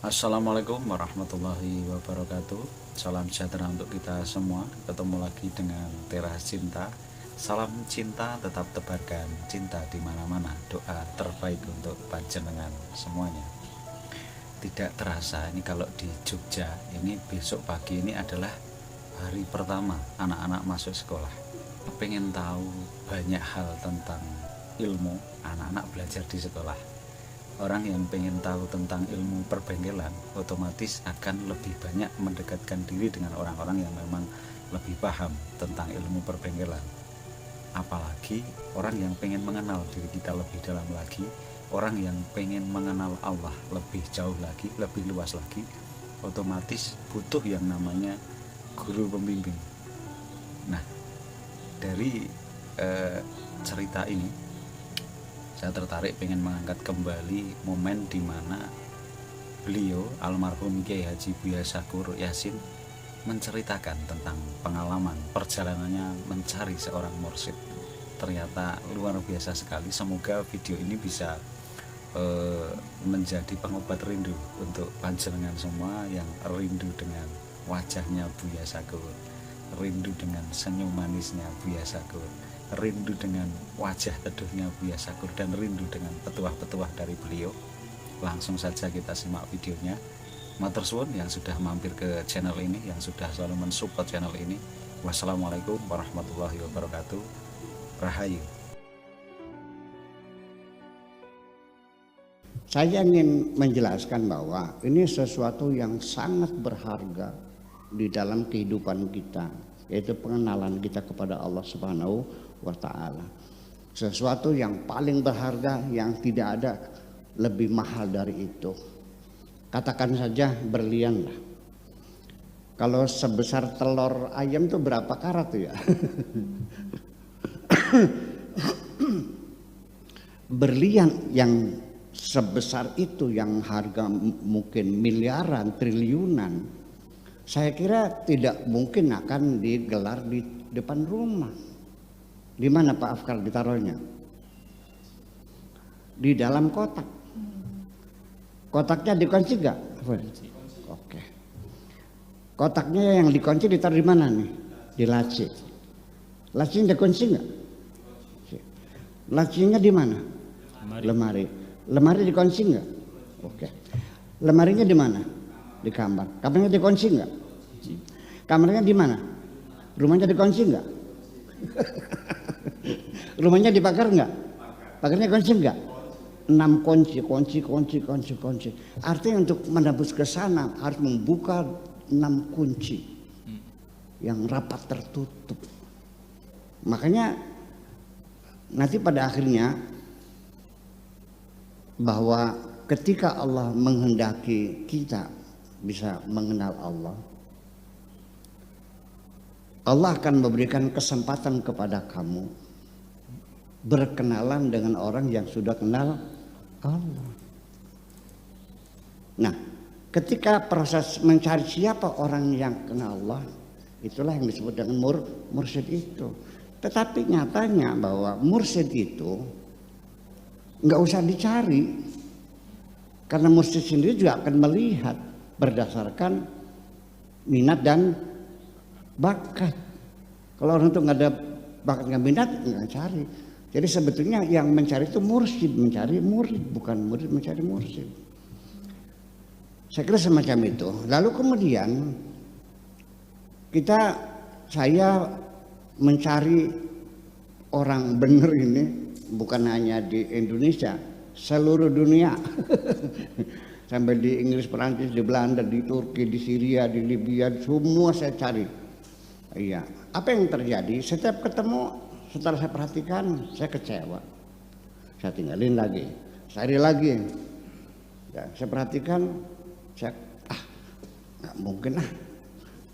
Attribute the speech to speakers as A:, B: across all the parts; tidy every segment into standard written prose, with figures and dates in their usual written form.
A: Assalamualaikum warahmatullahi wabarakatuh. Salam sejahtera untuk kita semua. Ketemu lagi dengan Teras Cinta. Salam cinta tetap tebarkan cinta di mana-mana. Doa terbaik untuk panjenengan semuanya. Tidak terasa ini kalau di Jogja ini besok pagi ini adalah hari pertama anak-anak masuk sekolah. Pengen tahu banyak hal tentang ilmu, anak-anak belajar di sekolah. Orang yang pengen tahu tentang ilmu perbengkelan otomatis akan lebih banyak mendekatkan diri dengan orang-orang yang memang lebih paham tentang ilmu perbengkelan. Apalagi orang yang pengen mengenal diri kita lebih dalam lagi, orang yang pengen mengenal Allah lebih jauh lagi, lebih luas lagi, otomatis butuh yang namanya guru pembimbing. Nah, dari cerita ini saya tertarik pengen mengangkat kembali momen di mana beliau almarhum Kiai Haji Buya Sakur Yasin menceritakan tentang pengalaman perjalanannya mencari seorang mursyid. Ternyata luar biasa sekali. Semoga video ini bisa menjadi pengobat rindu untuk panjenengan semua yang rindu dengan wajahnya Buya Sakur, rindu dengan senyum manisnya Buya Sakur, rindu dengan wajah teduhnya Buya Sakur, dan rindu dengan petuah-petuah dari beliau. Langsung saja kita simak videonya. Matur suwun yang sudah mampir ke channel ini, yang sudah selalu mensupport channel ini. Wassalamualaikum warahmatullahi wabarakatuh. Rahayu.
B: Saya ingin menjelaskan bahwa ini sesuatu yang sangat berharga di dalam kehidupan kita, yaitu pengenalan kita kepada Allah Subhanahu wa Ta'ala. Sesuatu yang paling berharga, yang tidak ada lebih mahal dari itu. Katakan saja berlian lah. Kalau sebesar telur ayam itu berapa karat tuh ya? Berlian yang sebesar itu, yang harga mungkin miliaran, triliunan, saya kira tidak mungkin akan digelar di depan rumah. Di mana Pak Afkar ditaruhnya? Di dalam kotak. Kotaknya dikunci nggak? Oke. Kotaknya yang dikunci ditaruh di mana nih? Di laci. Lacinya dikunci nggak? Lacinya di mana? Lemari. Lemari dikunci nggak? Oke. Lemarinya di mana? Di kamar. Kamarnya dikunci nggak? Kamarnya di mana? Rumahnya dikunci nggak? Rumahnya dibakar nggak? Pagarnya kunci nggak? 6 kunci. Artinya untuk menembus ke sana harus membuka 6 kunci yang rapat tertutup. Makanya nanti pada akhirnya bahwa ketika Allah menghendaki kita bisa mengenal Allah, Allah akan memberikan kesempatan kepada kamu berkenalan dengan orang yang sudah kenal Allah. Nah, ketika proses mencari siapa orang yang kenal Allah, itulah yang disebut dengan mursyid itu. Tetapi nyatanya bahwa mursyid itu nggak usah dicari, karena mursyid sendiri juga akan melihat berdasarkan minat dan bakat. Kalau orang itu nggak ada bakat, nggak minat, nggak cari. Jadi sebetulnya yang mencari itu mursyid, mencari murid, bukan murid mencari mursyid. Saya kira semacam itu. Lalu kemudian saya mencari orang benar ini bukan hanya di Indonesia, seluruh dunia. Sampai di Inggris, Perancis, di Belanda, di Turki, di Syria, di Libya, semua saya cari. Iya, apa yang terjadi? Setiap ketemu, setelah saya perhatikan, saya kecewa. Saya tinggalin lagi, cari lagi. Ya, saya perhatikan, nggak mungkin lah,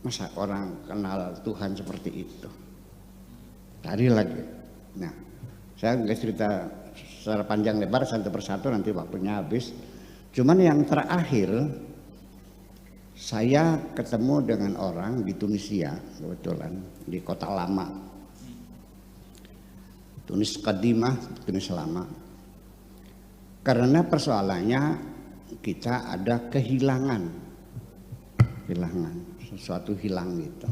B: masa orang kenal Tuhan seperti itu. Cari lagi. Nah, saya nggak cerita secara panjang lebar satu persatu, nanti waktunya habis. Cuman yang terakhir, saya ketemu dengan orang di Tunisia, kebetulan di kota lama, Tunis Kadimah, Tunis lama. Karena persoalannya kita ada kehilangan, sesuatu hilang gitu.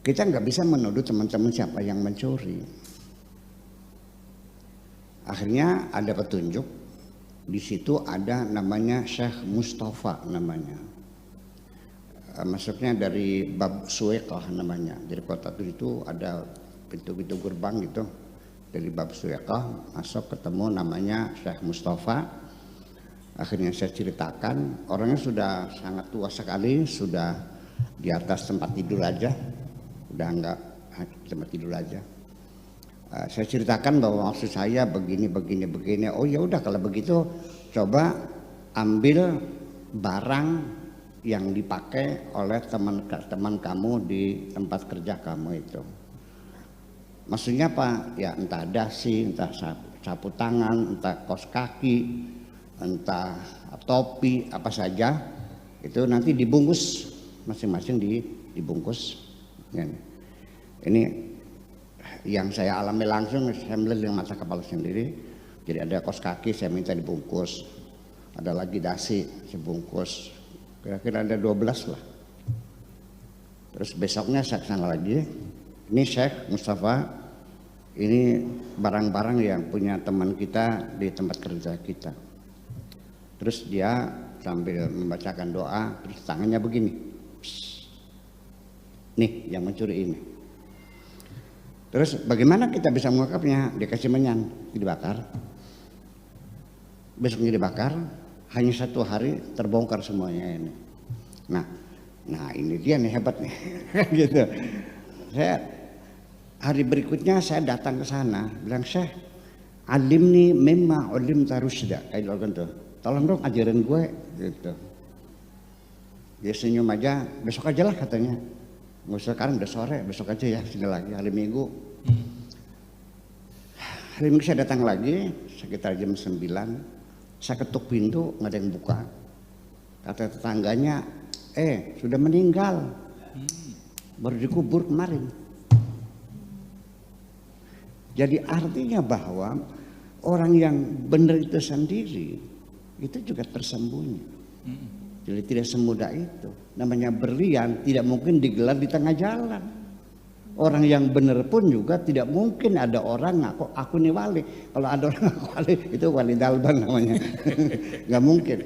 B: Kita nggak bisa menuduh teman-teman siapa yang mencuri. Akhirnya ada petunjuk, di situ ada namanya Syekh Mustafa namanya. Masuknya dari Bab Suweqah namanya. Dari kota itu ada pintu-pintu gerbang gitu. Dari Bab Suweqah masuk ketemu namanya Syekh Mustafa. Akhirnya saya ceritakan, orangnya sudah sangat tua sekali, sudah di atas tempat tidur aja, udah enggak tempat tidur aja. Saya ceritakan bahwa maksud saya begini. Oh ya udah kalau begitu coba ambil barang yang dipakai oleh teman kamu di tempat kerja kamu itu. Maksudnya apa? Ya entah dasi, entah sapu tangan, entah kaos kaki, entah topi, apa saja. Itu nanti dibungkus masing-masing dibungkus. Ini yang saya alami langsung, saya melihat dengan mata kepala sendiri. Jadi ada kaos kaki saya minta dibungkus, ada lagi dasi sebungkus, kira-kira ada 12 lah. Terus besoknya saya kesana lagi, ini Syekh Mustafa, ini barang-barang yang punya teman kita di tempat kerja kita. Terus dia sambil membacakan doa, terus tangannya begini, nih yang mencuri ini. Terus bagaimana kita bisa mengungkapnya? Dikasih menyan, dibakar. Besoknya dibakar, hanya 1 hari terbongkar semuanya ini. Nah ini dia nih hebat nih, gitu. Saya hari berikutnya saya datang ke sana, bilang Syekh, alimni mimma ulimta rusda, kayak gitu. Tolong dong ajarin gue, gitu. Dia senyum aja, besok aja lah katanya. Nggak usah sekarang, udah sore, besok aja ya, sini lagi hari Minggu. Hari Minggu saya datang lagi sekitar jam 9, saya ketuk pintu nggak ada yang buka. Kata tetangganya, sudah meninggal, baru dikubur kemarin. Jadi artinya bahwa orang yang benar itu sendiri itu juga tersembunyi. Jadi tidak semudah itu. Namanya berlian tidak mungkin digelar di tengah jalan. Orang yang benar pun juga tidak mungkin ada orang ngaku aku nih wali. Kalau ada orang ngaku wali itu wali dalban namanya. Nggak mungkin.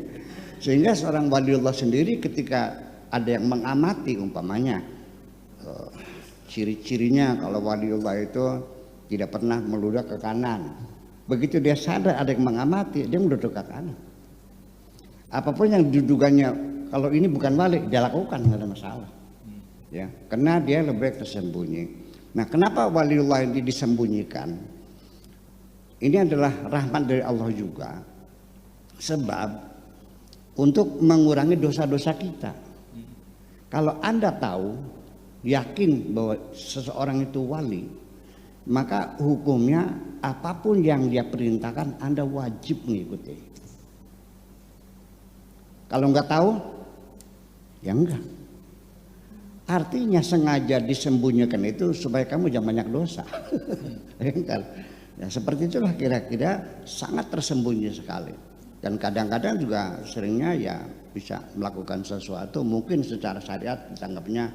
B: Sehingga seorang waliullah sendiri ketika ada yang mengamati umpamanya ciri-cirinya kalau waliullah itu tidak pernah meludah ke kanan. Begitu dia sadar ada yang mengamati, dia meludah ke kanan. Apapun yang diduganya kalau ini bukan wali, dia lakukan, nggak ada masalah. Ya, karena dia lebih baik tersembunyi. Nah, kenapa waliullah ini disembunyikan? Ini adalah rahmat dari Allah juga. Sebab untuk mengurangi dosa-dosa kita. Kalau Anda tahu, yakin bahwa seseorang itu wali, maka hukumnya apapun yang dia perintahkan Anda wajib mengikuti. Kalau nggak tahu, ya enggak. Artinya sengaja disembunyikan itu supaya kamu jangan banyak dosa. Ya, seperti itulah kira-kira, sangat tersembunyi sekali. Dan kadang-kadang juga seringnya ya bisa melakukan sesuatu mungkin secara syariat dianggapnya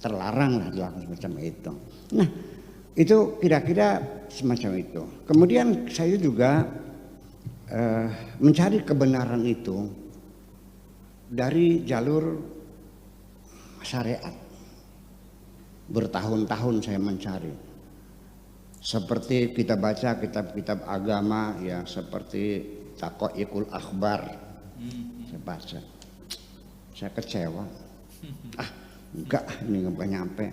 B: terlarang lah dilakukan semacam itu. Nah, itu kira-kira semacam itu. Kemudian saya juga mencari kebenaran itu dari jalur syariat. Bertahun-tahun saya mencari. Seperti kita baca kitab-kitab agama ya, seperti Taqaiqul Akhbar. Saya baca. Saya kecewa. Enggak, ini nggak nyampe.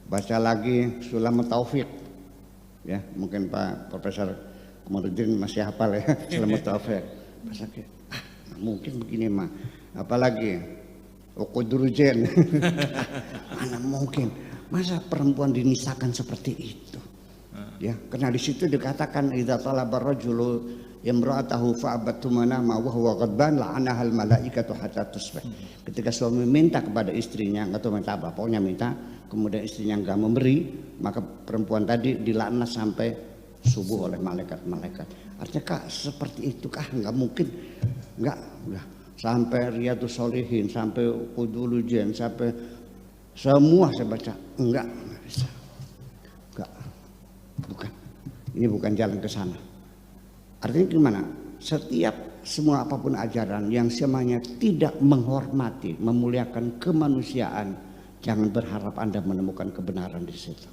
B: Baca lagi Sulamat Taufik. Ya, mungkin Pak Profesor Komarudin masih hafal ya, Sulamat Taufik. Baca nggak mungkin begini mah. Apalagi Uqudrujen. Mana mungkin? Masa perempuan dinisakan seperti itu? Ya, karena di situ dikatakan idza talaba ar-rajulu imra'atahu fa'abat manama wa huwa ghadban la'anahal malaikatu hatta tusbih. Ketika suami minta kepada istrinya, enggak tahu minta apa, pokoknya minta, kemudian istrinya enggak memberi, maka perempuan tadi dilaknat sampai subuh oleh malaikat-malaikat. Artinya kak seperti itu kah? Nggak mungkin, nggak. Sampai Riyadhus Shalihin, sampai Qudulujen, sampai semua saya baca, enggak bisa, enggak, bukan. Ini bukan jalan ke sana. Artinya gimana? Setiap semua apapun ajaran yang semuanya tidak menghormati, memuliakan kemanusiaan, jangan berharap Anda menemukan kebenaran di situ.